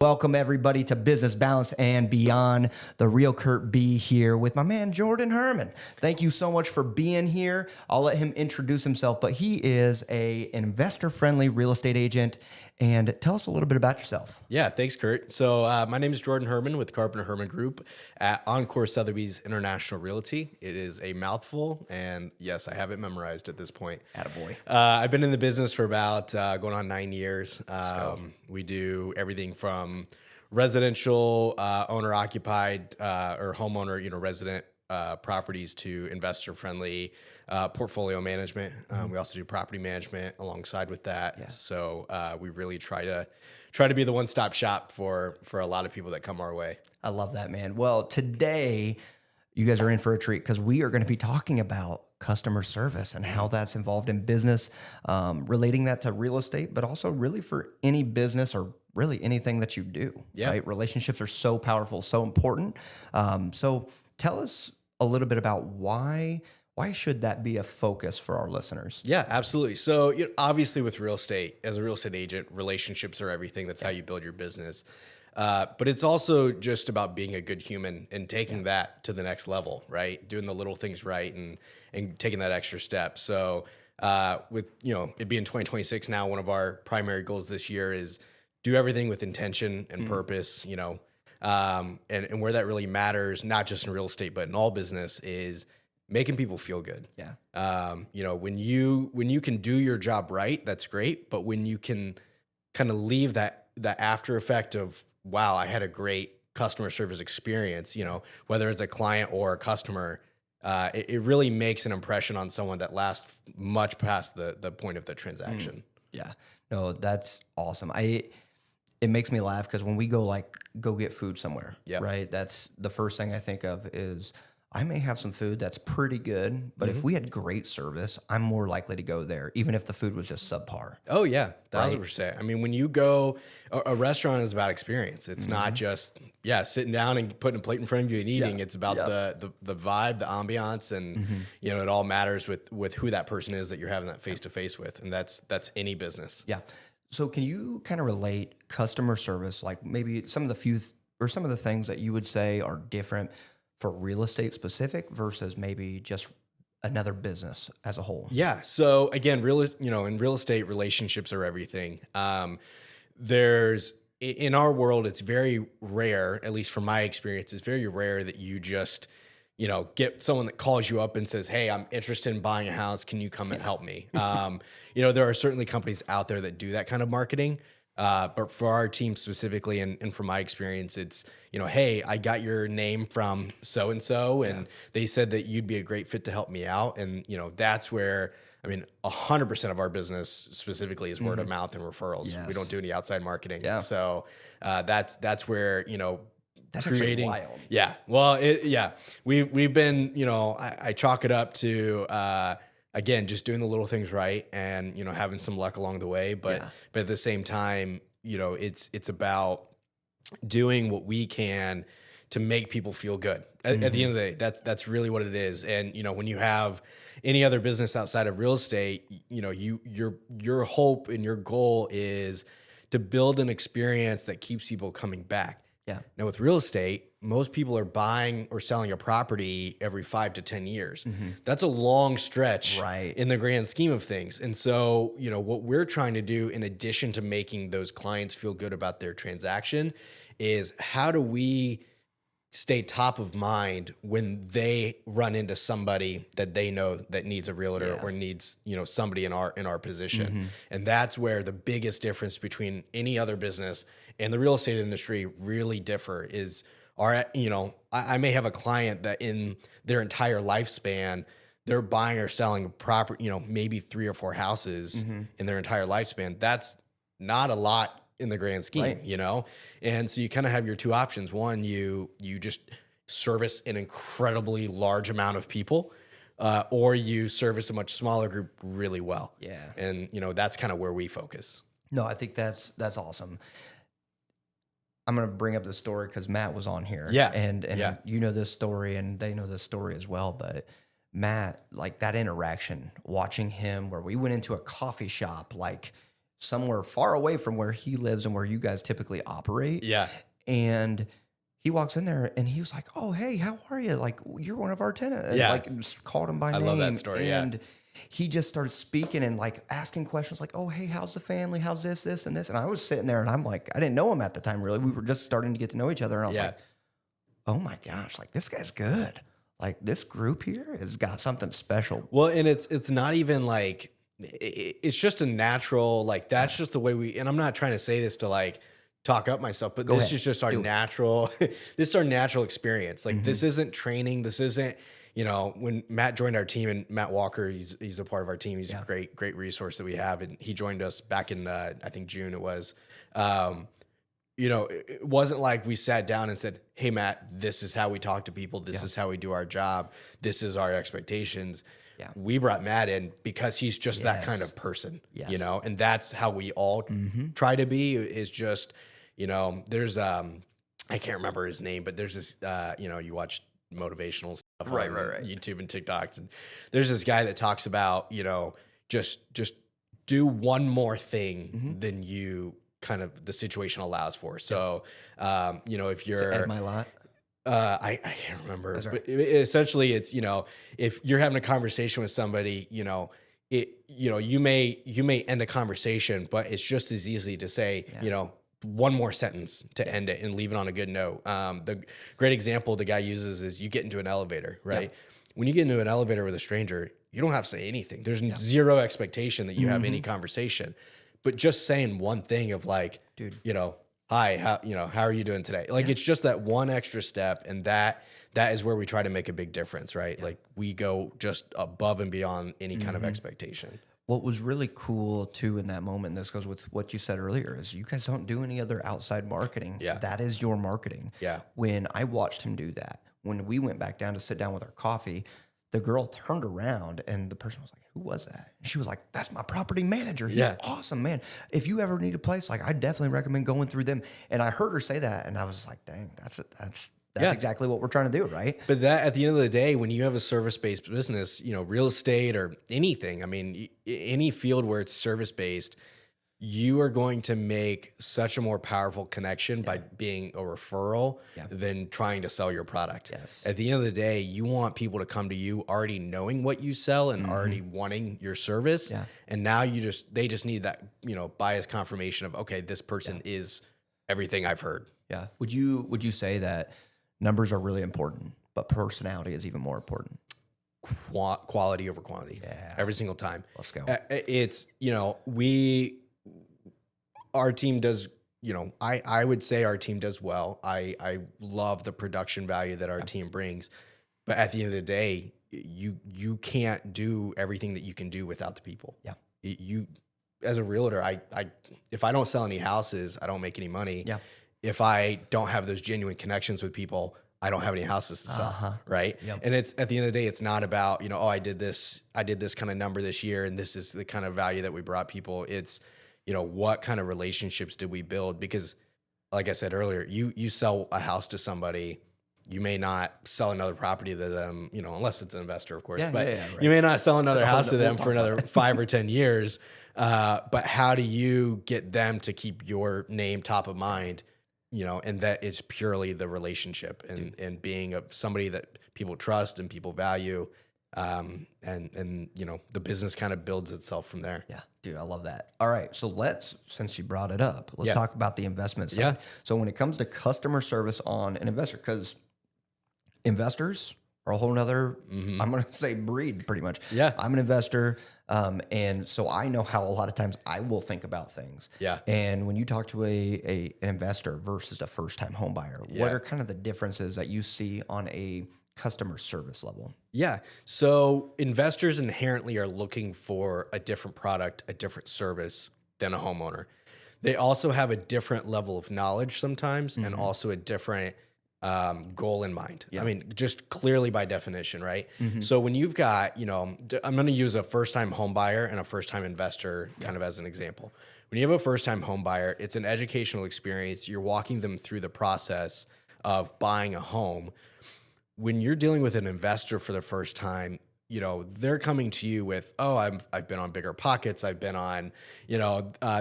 Welcome everybody to Business Balance and Beyond. The real Kurt B here with my man Jordan Herman. Thank you so much for being here. I'll let him introduce himself, but he is an investor-friendly real estate agent. And tell us a little bit about yourself. Yeah, thanks, Kurt. So my name is Jordan Herman with Carpenter Herman Group at Encore Sotheby's International Realty. It is a mouthful, and yes, I have it memorized at this point. Attaboy. I've been in the business for about going on 9 years. We do everything from residential, owner-occupied, or homeowner, resident properties to investor-friendly portfolio management. We also do property management alongside with that. Yeah. So we really try to be the one-stop shop for a lot of people that come our way. I love that, man. Well, today you guys are in for a treat because we are going to be talking about customer service and how that's involved in business, relating that to real estate, but also really for any business or really anything that you do. Yeah. Right? Relationships are so powerful, so important. So tell us a little bit about why should that be a focus for our listeners? Yeah, absolutely. So obviously with real estate, as a real estate agent, relationships are everything. That's how you build your business. But it's also just about being a good human and taking that to the next level, right? Doing the little things right and taking that extra step. So with it being 2026 now, one of our primary goals this year is do everything with intention and purpose, and where that really matters, not just in real estate, but in all business, is making people feel good. Yeah. When you can do your job right, that's great. But when you can kind of leave that after effect of, wow, I had a great customer service experience, whether it's a client or a customer, it really makes an impression on someone that lasts much past the point of the transaction. Yeah. No, that's awesome. It makes me laugh because when we go get food somewhere, Yep. right? That's the first thing I think of is I may have some food that's pretty good, but if we had great service, I'm more likely to go there, even if the food was just subpar. Oh yeah, 1,000%. I mean, when you go, a restaurant is about experience. It's not just sitting down and putting a plate in front of you and eating. Yeah. It's about the vibe, the ambiance, and it all matters with who that person is that you're having that face to face with, and that's any business. Yeah. So can you kind of relate customer service, like maybe some of the things that you would say are different for real estate specific versus maybe just another business as a whole? Yeah. So again, in real estate, relationships are everything. In our world, it's very rare, at least from my experience, it's very rare that you just, get someone that calls you up and says, "Hey, I'm interested in buying a house. Can you come and help me?" There are certainly companies out there that do that kind of marketing. But for our team specifically, and from my experience, it's, hey, I got your name from so-and-so, and they said that you'd be a great fit to help me out. And, that's where, 100% of our business specifically is word of mouth and referrals. Yes. We don't do any outside marketing. Yeah. So that's where, That's creating. actually wild. Yeah. Well, we've been, I chalk it up to, again, just doing the little things right and, having some luck along the way. But at the same time, it's about doing what we can to make people feel good. At the end of the day, that's really what it is. And, when you have any other business outside of real estate, your hope and your goal is to build an experience that keeps people coming back. Yeah. Now with real estate, most people are buying or selling a property every 5 to 10 years. That's a long stretch Right. in the grand scheme of things. And so, what we're trying to do in addition to making those clients feel good about their transaction is how do we stay top of mind when they run into somebody that they know that needs a realtor or needs, somebody in our position. And that's where the biggest difference between any other business and the real estate industry really differ is I may have a client that in their entire lifespan, they're buying or selling a property, maybe 3 or 4 houses in their entire lifespan. That's not a lot in the grand scheme, Right. And so you kind of have your two options. One, you just service an incredibly large amount of people, or you service a much smaller group really well. Yeah. And, that's kind of where we focus. No, I think that's awesome. I'm going to bring up this story because Matt was on here. Yeah. And you know this story and they know this story as well. But Matt, like that interaction, watching him where we went into a coffee shop, like somewhere far away from where he lives and where you guys typically operate. Yeah. And he walks in there and he was like, "Oh, hey, how are you? Like, you're one of our tenants." And Yeah. like just called him by I name. love that story. Yeah. And he just started speaking and like asking questions like, "Oh, hey, how's the family? How's this, and this?" And I was sitting there and I'm like, I didn't know him at the time really. We were just starting to get to know each other. And I was Yeah. like, oh my gosh, like this guy's good. Like this group here has got something special. Well, and it's not even like it's just a natural, like that's just the way we, and I'm not trying to say this to like talk up myself, but this ahead. is just our Do it. natural, this is our natural experience. Like this isn't training. This isn't, you know, when Matt joined our team, and Matt Walker, he's a part of our team. He's a great resource that we have. And he joined us back in, I think June it was. You know, it wasn't like we sat down and said, "Hey, Matt, this is how we talk to people. This is how we do our job. This is our expectations." Yeah. We brought Matt in because he's just that kind Yes. of person, you Yes. know, and that's how we all try to be, is just, you know, there's, I can't remember his name, but there's this, you know, you watch motivational stuff Right, on right. YouTube and TikToks. And there's this guy that talks about, you know, just do one more thing than you kind of the situation allows for. So, you know, if you're Ed My Lot. I can't remember, That's but essentially it's, you know, if you're having a conversation with somebody, you know, you may end a conversation, but it's just as easy to say, you know, one more sentence to end it and leave it on a good note. The great example the guy uses is you get into an elevator, right? When you get into an elevator with a stranger, you don't have to say anything. There's zero expectation that you have any conversation, but just saying one thing of like, Dude. you know, "Hi, how are you doing today?" Like it's just that one extra step, and that is where we try to make a big difference, right? Like we go just above and beyond any kind of expectation. What was really cool too in that moment, and this goes with what you said earlier, is you guys don't do any other outside marketing. Yeah. That is your marketing. Yeah. When I watched him do that, when we went back down to sit down with our coffee, the girl turned around and the person was like, "Who was that?" And she was like, "That's my property manager. He's awesome, man. If you ever need a place, like I definitely recommend going through them." And I heard her say that, and I was like, "Dang, that's exactly what we're trying to do, right?" But that, at the end of the day, when you have a service-based business, you know, real estate or anything, I mean, any field where it's service-based, you are going to make such a more powerful connection by being a referral than trying to sell your product. Yes. At the end of the day, you want people to come to you already knowing what you sell and already wanting your service. Yeah. And now they just need that, you know, bias confirmation of, okay, this person is everything I've heard. Yeah. Would you say that numbers are really important, but personality is even more important? Quality over quantity. Yeah. Every single time. Let's go. It's, you know, our team does, you know, I would say our team does well. I love the production value that our team brings, but at the end of the day, you can't do everything that you can do without the people. Yeah. You as a realtor, if I don't sell any houses, I don't make any money. Yeah. If I don't have those genuine connections with people, I don't have any houses to sell, right? Yep. And it's at the end of the day, it's not about, you know, oh, I did this kind of number this year, and this is the kind of value that we brought people. It's, you know, what kind of relationships did we build? Because like I said earlier, you sell a house to somebody, you may not sell another property to them, you know, unless it's an investor, of course, but right. you may not sell another That's a whole house to them we'll for talk another 5 or 10 years. But how do you get them to keep your name top of mind? You know, and that it's purely the relationship and being somebody that people trust and people value. And you know, the business kind of builds itself from there. Yeah, dude, I love that. All right, so since you brought it up, let's talk about the investment side. Yeah. So when it comes to customer service on an investor, because investors are a whole nother, I'm going to say breed pretty much. Yeah. I'm an investor. And so I know how a lot of times I will think about things. Yeah. And when you talk to an investor versus a first-time home buyer, what are kind of the differences that you see on a customer service level? Yeah. So investors inherently are looking for a different product, a different service than a homeowner. They also have a different level of knowledge sometimes and also a different goal in mind. I mean, just clearly by definition, right? So when you've got, you know, I'm going to use a first-time home buyer and a first-time investor kind of as an example. When you have a first-time home buyer, it's an educational experience. You're walking them through the process of buying a home. When you're dealing with an investor for the first time, they're coming to you with, oh, I've been on Bigger Pockets. I've been on,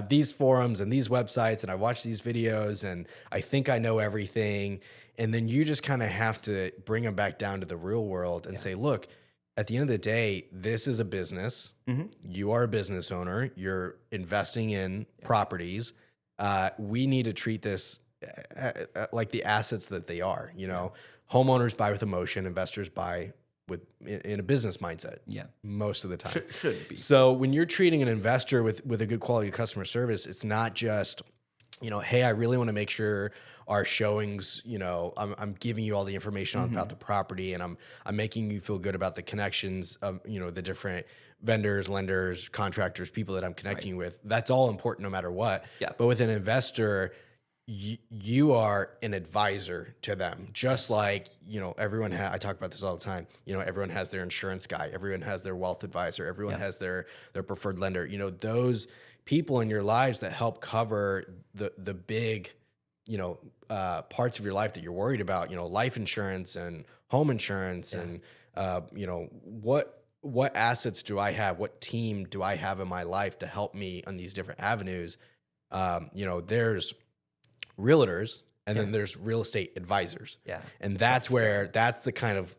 these forums and these websites, and I watch these videos, and I think I know everything. And then you just kind of have to bring them back down to the real world and say, look, at the end of the day, this is a business. You are a business owner. You're investing in properties. We need to treat this like the assets that they are. Homeowners buy with emotion, investors buy in a business mindset. Yeah, most of the time should be. So when you're treating an investor with a good quality of customer service, it's not just, hey, I really want to make sure our showings, I'm giving you all the information about the property, and I'm making you feel good about the connections of, the different vendors, lenders, contractors, people that I'm connecting with. That's all important no matter what. Yeah. But with an investor, you are an advisor to them, just like, everyone I talk about this all the time. Everyone has their insurance guy, everyone has their wealth advisor, everyone has their preferred lender, those people in your lives that help cover the big, parts of your life that you're worried about, life insurance and home insurance and, what assets do I have? What team do I have in my life to help me on these different avenues? There's realtors, and then there's real estate advisors. Yeah. And that's the kind of,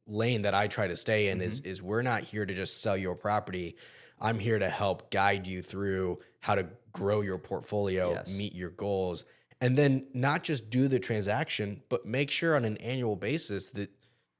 lane that I try to stay in is we're not here to just sell your property. I'm here to help guide you through how to grow your portfolio, meet your goals, and then not just do the transaction, but make sure on an annual basis that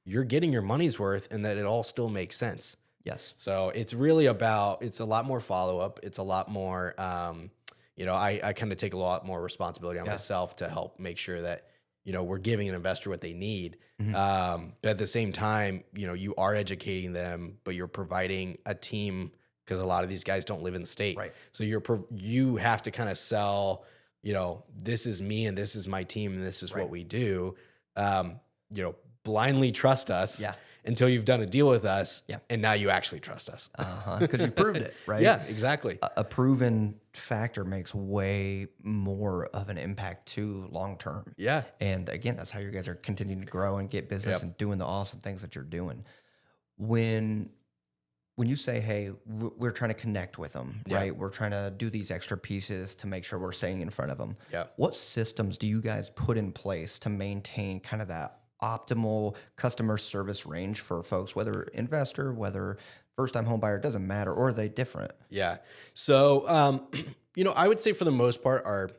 you're getting your money's worth and that it all still makes sense. Yes. So it's really it's a lot more follow-up. It's a lot more, I kind of take a lot more responsibility on myself to help make sure that, we're giving an investor what they need. But at the same time, you are educating them, but you're providing a team, because a lot of these guys don't live in the state. Right. So you have to kind of sell, this is me and this is my team and this is what we do. Blindly trust us. Yeah. Until you've done a deal with us, and now you actually trust us. Because you proved it, right? Yeah, exactly. A proven factor makes way more of an impact too long term. Yeah. And again, that's how you guys are continuing to grow and get business and doing the awesome things that you're doing. When you say, hey, we're trying to connect with them, right? We're trying to do these extra pieces to make sure we're staying in front of them. Yeah. What systems do you guys put in place to maintain kind of that optimal customer service range for folks, whether investor, whether first-time home buyer, doesn't matter, or are they different? Yeah. So, I would say for the most part, our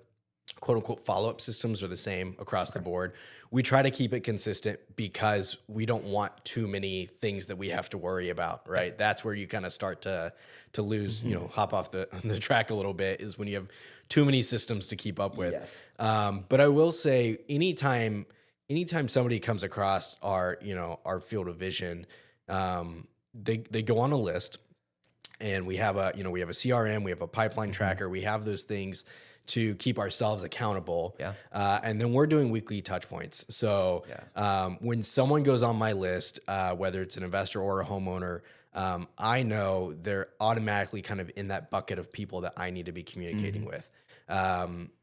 quote unquote follow-up systems are the same across the board. We try to keep it consistent because we don't want too many things that we have to worry about, right? That's where you kind of start to lose, hop off the track a little bit, is when you have too many systems to keep up with. Yes. But I will say anytime somebody comes across our field of vision, they go on a list, and we have a CRM, we have a pipeline tracker, we have those things to keep ourselves accountable. Yeah. And then we're doing weekly touch points. So when someone goes on my list, whether it's an investor or a homeowner, I know they're automatically kind of in that bucket of people that I need to be communicating with.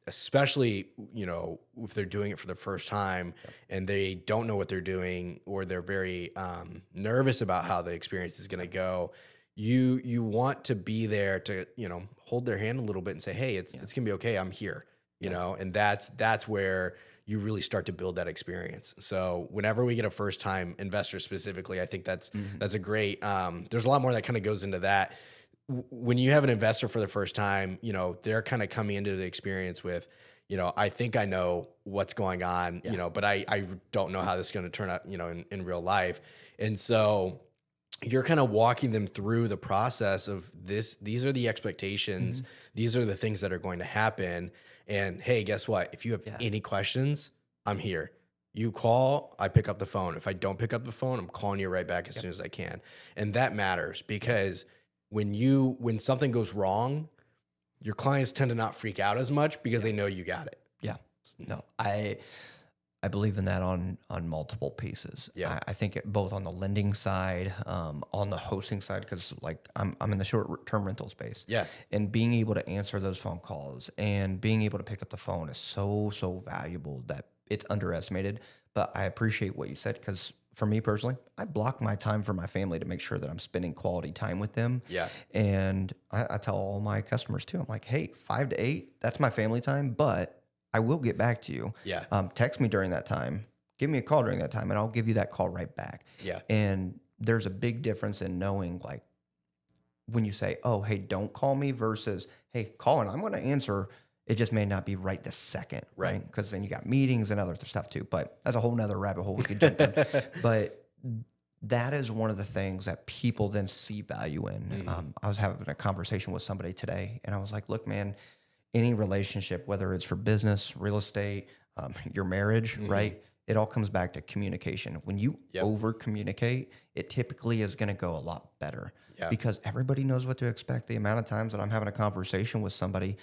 Especially, if they're doing it for the first time and they don't know what they're doing, or they're very nervous about how the experience is going to go. You want to be there to, hold their hand a little bit and say, hey, it's going to be okay. I'm here, and that's where you really start to build that experience. So whenever we get a first time investor specifically, I think that's a great, there's a lot more that kind of goes into that. When you have an investor for the first time, they're kind of coming into the experience with, I think I know what's going on, but I don't know how this is going to turn out, in real life. And so you're kind of walking them through the process of this. These are the expectations. These are the things that are going to happen. And hey, guess what? If you have any questions, I'm here. You call, I pick up the phone. If I don't pick up the phone, I'm calling you right back as soon as I can. And that matters, because when something goes wrong, your clients tend to not freak out as much because they know you got it. Yeah. No, I believe in that on multiple pieces. Yeah. I think both on the lending side, on the hosting side, because like I'm in the short-term rental space. Yeah. And being able to answer those phone calls and being able to pick up the phone is so valuable that it's underestimated. But I appreciate what you said, because for me personally, I block my time for my family to make sure that I'm spending quality time with them. Yeah. And I tell all my customers too, I'm like, hey, 5 to 8, that's my family time, but I will get back to you. Yeah. Text me during that time, give me a call during that time, and I'll give you that call right back. Yeah. And there's a big difference in knowing, like, when you say, oh, hey, don't call me versus, hey, call and I'm going to answer. It just may not be right this second, right? Because then you got meetings and other stuff too. But that's a whole nother rabbit hole we could jump down. But that is one of the things that people then see value in. I was having a conversation with somebody today, and I was like, look, man, any relationship, whether it's for business, real estate, your marriage, right? It all comes back to communication. When you over communicate, it typically is going to go a lot better because everybody knows what to expect. The amount of times that I'm having a conversation with somebody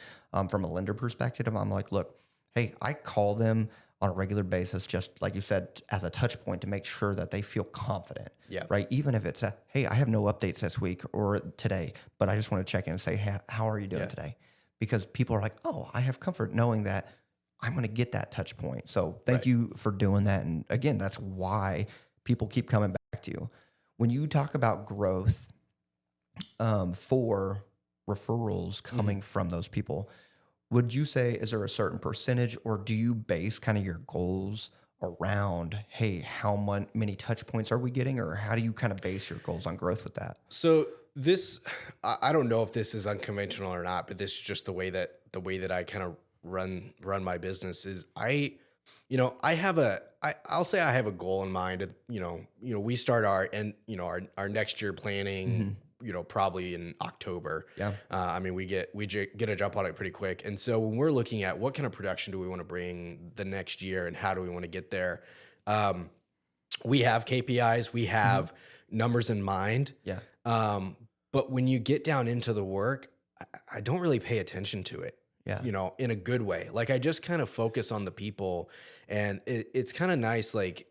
from a lender perspective, I'm like, look, hey, I call them on a regular basis, just like you said, as a touch point to make sure that they feel confident, right? Even if it's hey, I have no updates this week or today, but I just want to check in and say, hey, how are you doing today? Because people are like, oh, I have comfort knowing that I'm going to get that touch point. So thank you for doing that. And again, that's why people keep coming back to you. When you talk about growth for referrals coming from those people, would you say, is there a certain percentage, or do you base kind of your goals around, hey, how many touch points are we getting, or how do you kind of base your goals on growth with that? So this, I don't know if this is unconventional or not, but this is just the way that I kind of run my business is I'll say I have a goal in mind. We start our next year planning, probably in October. Yeah. We get a jump on it pretty quick. And so when we're looking at what kind of production do we want to bring the next year and how do we want to get there, we have KPIs, we have numbers in mind. Yeah. But when you get down into the work, I don't really pay attention to it. Yeah. In a good way. Like I just kind of focus on the people, and it's kind of nice. Like,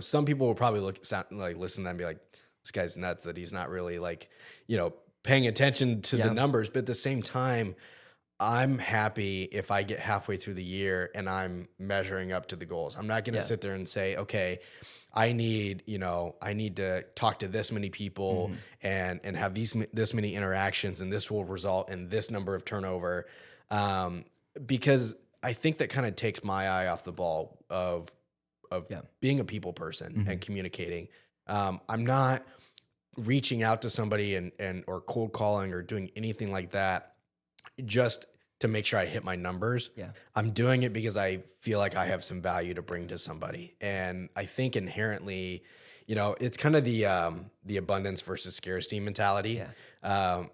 some people will probably listen to that and be like, this guy's nuts that he's not really paying attention to the numbers. But at the same time, I'm happy if I get halfway through the year and I'm measuring up to the goals. I'm not going to sit there and say, okay, I need to talk to this many people and have this many interactions, and this will result in this number of turnover. Because I think that kind of takes my eye off the ball of being a people person and communicating. I'm not reaching out to somebody or cold calling or doing anything like that just to make sure I hit my numbers. Yeah. I'm doing it because I feel like I have some value to bring to somebody. And I think inherently, it's kind of the abundance versus scarcity mentality. Yeah.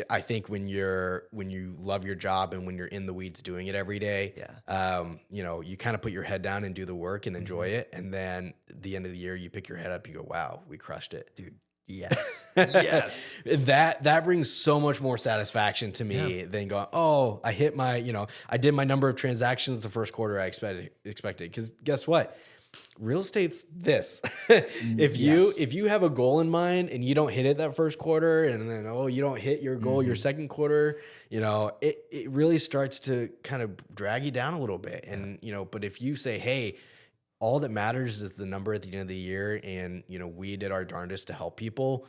I think when you love your job and when you're in the weeds doing it every day, you kind of put your head down and do the work and enjoy it. And then at the end of the year, you pick your head up, you go, wow, we crushed it. Dude. Yes. Yes. That brings so much more satisfaction to me than going, oh, I hit my, I did my number of transactions the first quarter I expected. Because guess what? Real estate's this. If you have a goal in mind and you don't hit it that first quarter, and then you don't hit your goal your second quarter, it really starts to kind of drag you down a little bit. And but if you say, hey, all that matters is the number at the end of the year, and we did our darndest to help people,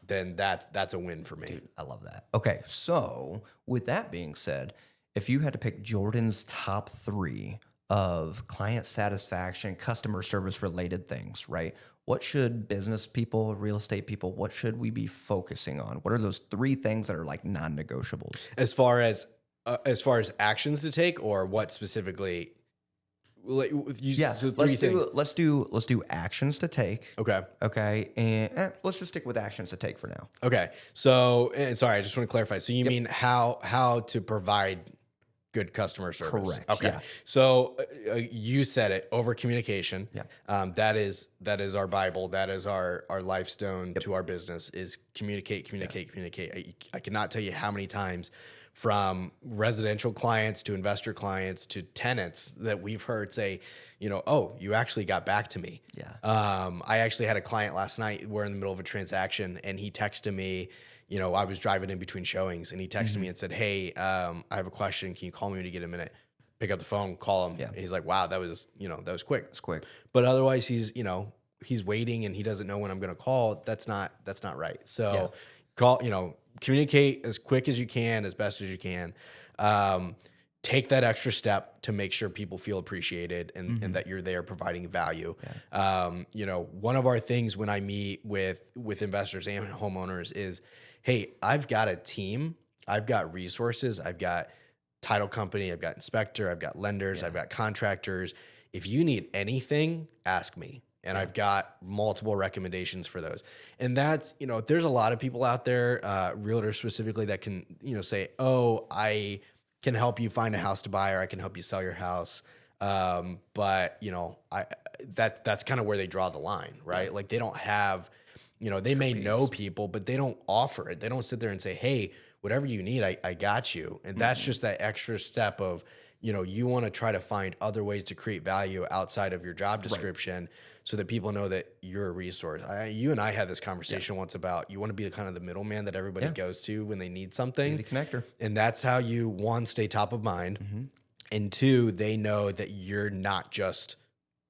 then that's a win for me. Dude, I love that. Okay, so with that being said, if you had to pick Jordan's top 3 of client satisfaction, customer service related things, right? What should business people, real estate people, what should we be focusing on? What are those 3 things that are like non-negotiables? As far as actions to take, or what specifically? So let's do actions to take. Okay, and let's just stick with actions to take for now. Okay. So, and sorry, I just want to clarify. So you mean how to provide good customer service? Correct. Okay. Yeah. So you said it, over communication. Yeah. That is our Bible. That is our life stone to our business is communicate. I cannot tell you how many times from residential clients to investor clients to tenants that we've heard say, oh, you actually got back to me. Yeah. I actually had a client last night. We're in the middle of a transaction, and he texted me. I was driving in between showings, and he texted me and said, hey, I have a question. Can you call me when you get a minute? Pick up the phone, call him. Yeah. And he's like, wow, that was quick. It's quick. But otherwise, he's he's waiting and he doesn't know when I'm going to call, that's not right. So Yeah. call, communicate as quick as you can, as best as you can. Take that extra step to make sure people feel appreciated and that you're there providing value. One of our things when I meet with investors and homeowners is, hey, I've got a team, I've got resources, I've got title company, I've got inspector, I've got lenders, I've got contractors. If you need anything, ask me. And I've got multiple recommendations for those. And that's, there's a lot of people out there, realtors specifically, that can, say, oh, I can help you find a house to buy, or I can help you sell your house. But that's kind of where they draw the line, right? Like they don't have, they may know people, but they don't offer it. They don't sit there and say, hey, whatever you need, I got you. And that's just that extra step of, you want to try to find other ways to create value outside of your job description so that people know that you're a resource. You and I had this conversation once about, you want to be kind of the middleman that everybody goes to when they need something. Be the connector. And that's how you, one, stay top of mind. And two, they know that you're not just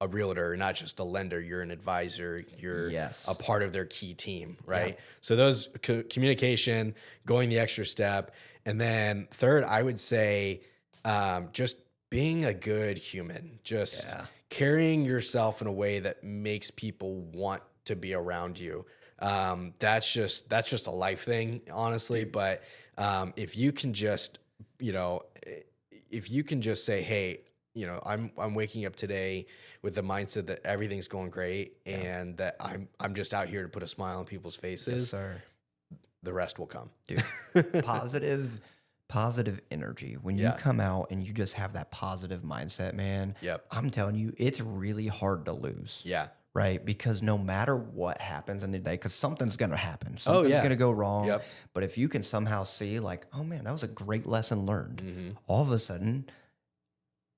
a realtor, not just a lender, you're an advisor, you're a part of their key team, right? So those communication, going the extra step. And then third, I would say, just being a good human, just carrying yourself in a way that makes people want to be around you. That's just a life thing, honestly. But if you can just, say, hey, I'm waking up today with the mindset that everything's going great and that I'm just out here to put a smile on people's faces. Yes, sir. The rest will come. Dude, positive energy. When you come out and you just have that positive mindset, man, I'm telling you, it's really hard to lose. Yeah. Right? Because no matter what happens in the day, because something's going to happen. Something's going to go wrong. But if you can somehow see like, oh man, that was a great lesson learned. All of a sudden,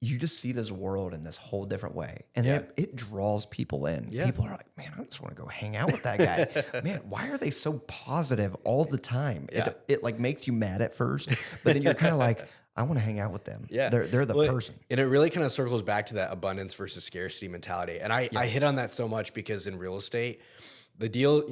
you just see this world in this whole different way. And then it draws people in. People are like, man, I just want to go hang out with that guy. Man, why are they so positive all the time? It like makes you mad at first, but then you're kind of like, I want to hang out with them. They're the person. And it really kind of circles back to that abundance versus scarcity mentality. And I hit on that so much because in real estate, the deal,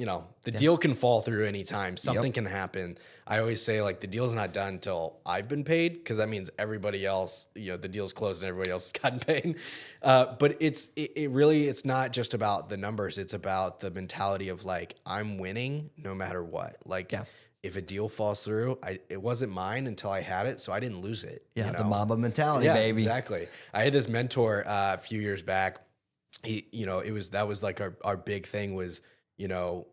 the deal can fall through anytime. Something can happen. I always say like the deal's not done until I've been paid, because that means everybody else, the deal's closed and everybody else has gotten paid. But it's not just about the numbers. It's about the mentality of like, I'm winning no matter what. Like if a deal falls through, it wasn't mine until I had it, so I didn't lose it. The Mamba mentality, baby. Exactly. I had this mentor a few years back. That was like our big thing was, you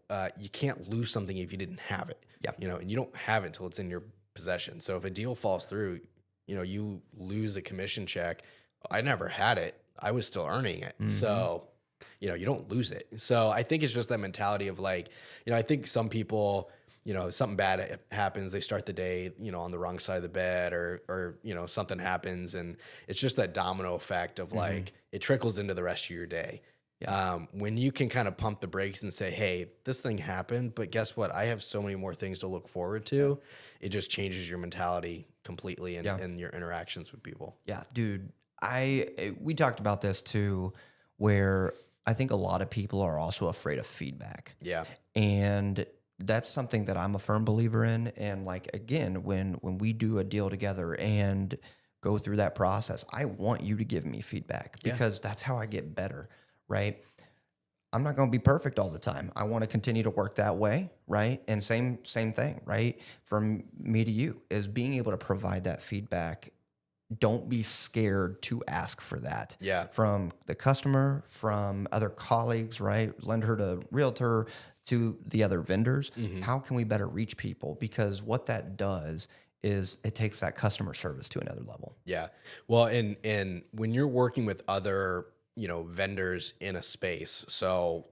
can't lose something if you didn't have it. And you don't have it until it's in your possession. So if a deal falls through, you lose a commission check. I never had it. I was still earning it. So, you don't lose it. So I think it's just that mentality of like, I think some people, something bad happens, they start the day, on the wrong side of the bed or something happens. And it's just that domino effect of like, it trickles into the rest of your day. When you can kind of pump the brakes and say, hey, this thing happened, but guess what? I have so many more things to look forward to. It just changes your mentality completely and your interactions with people. Yeah, dude. We talked about this too, where I think a lot of people are also afraid of feedback. Yeah. And that's something that I'm a firm believer in. And like, again, when we do a deal together and go through that process, I want you to give me feedback because that's how I get better. Right? I'm not going to be perfect all the time. I want to continue to work that way, right? And same thing, right? From me to you is being able to provide that feedback. Don't be scared to ask for that. From the customer, from other colleagues, right? Lender to realtor to the other vendors. How can we better reach people? Because what that does is it takes that customer service to another level. Yeah. Well, and when you're working with other vendors in a space. So,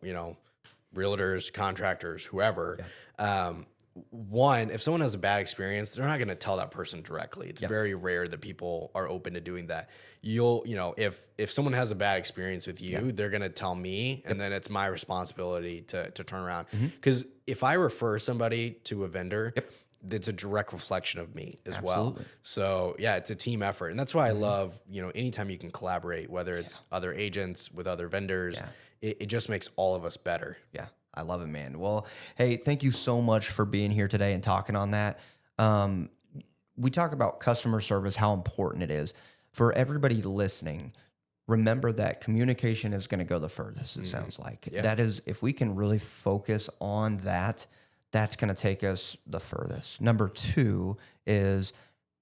realtors, contractors, whoever, one, if someone has a bad experience, they're not going to tell that person directly. It's very rare that people are open to doing that. If someone has a bad experience with you, they're going to tell me, and then it's my responsibility to turn around. Because if I refer somebody to a vendor, it's a direct reflection of me as Absolutely. well. So yeah, it's a team effort. And that's why I love, anytime you can collaborate, whether it's other agents with other vendors, it just makes all of us better. Yeah, I love it, man. Well, hey, thank you so much for being here today and talking on that. We talk about customer service, how important it is. For everybody listening, remember that communication is going to go the furthest, it sounds like. Yeah. That is, if we can really focus on that, that's going to take us the furthest. Number two is,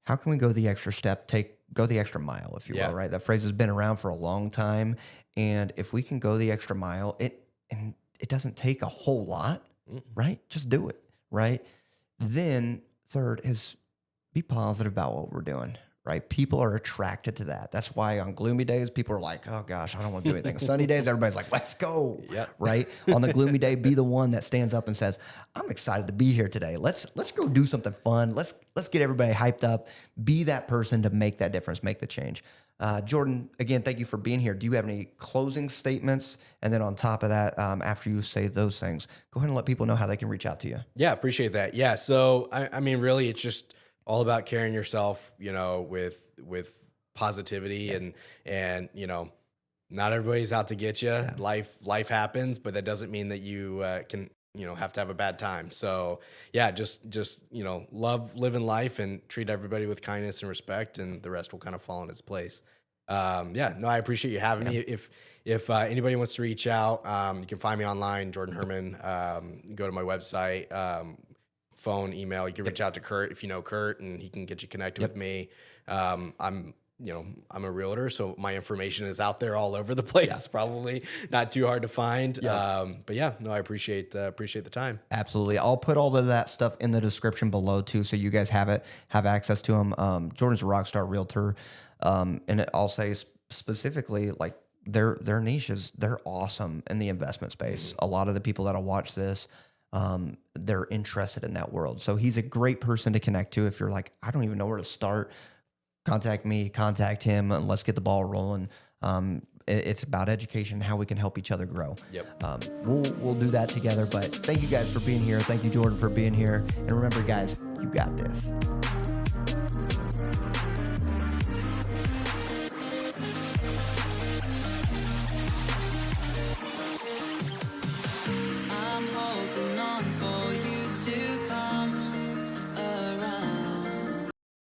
how can we go the extra step, go the extra mile, if you will, right? That phrase has been around for a long time. And if we can go the extra mile, it doesn't take a whole lot, right? Just do it, right? Then third is, be positive about what we're doing, right? People are attracted to that. That's why on gloomy days, people are like, oh gosh, I don't want to do anything. Sunny days, everybody's like, let's go, right? On the gloomy day, be the one that stands up and says, I'm excited to be here today. Let's go do something fun. Let's get everybody hyped up. Be that person to make that difference, make the change. Jordan, again, thank you for being here. Do you have any closing statements? And then on top of that, after you say those things, go ahead and let people know how they can reach out to you. Yeah, appreciate that. Yeah. So, I mean, really, it's just all about carrying yourself, with positivity and, not everybody's out to get you. Yeah. Life happens, but that doesn't mean that you can, have to have a bad time. So yeah, just, love living life and treat everybody with kindness and respect, and the rest will kind of fall in its place. Yeah, no, I appreciate you having me. If anybody wants to reach out, you can find me online, Jordan Herman. Go to my website, phone, email. You can reach out to Kurt if you know Kurt, and he can get you connected with me. I'm a realtor, so my information is out there all over the place. Probably not too hard to find. But yeah, no, I appreciate the time. Absolutely. I'll put all of that stuff in the description below too, so you guys have access to them. Jordan's a rock star realtor. And I'll say specifically, like, their niches, they're awesome in the investment space. A lot of the people that'll watch this, they're interested in that world. So he's a great person to connect to. If you're like, I don't even know where to start, contact me, contact him, and let's get the ball rolling. It's about education, how we can help each other grow. We'll do that together. But thank you guys for being here. Thank you, Jordan, for being here. And remember, guys, you got this.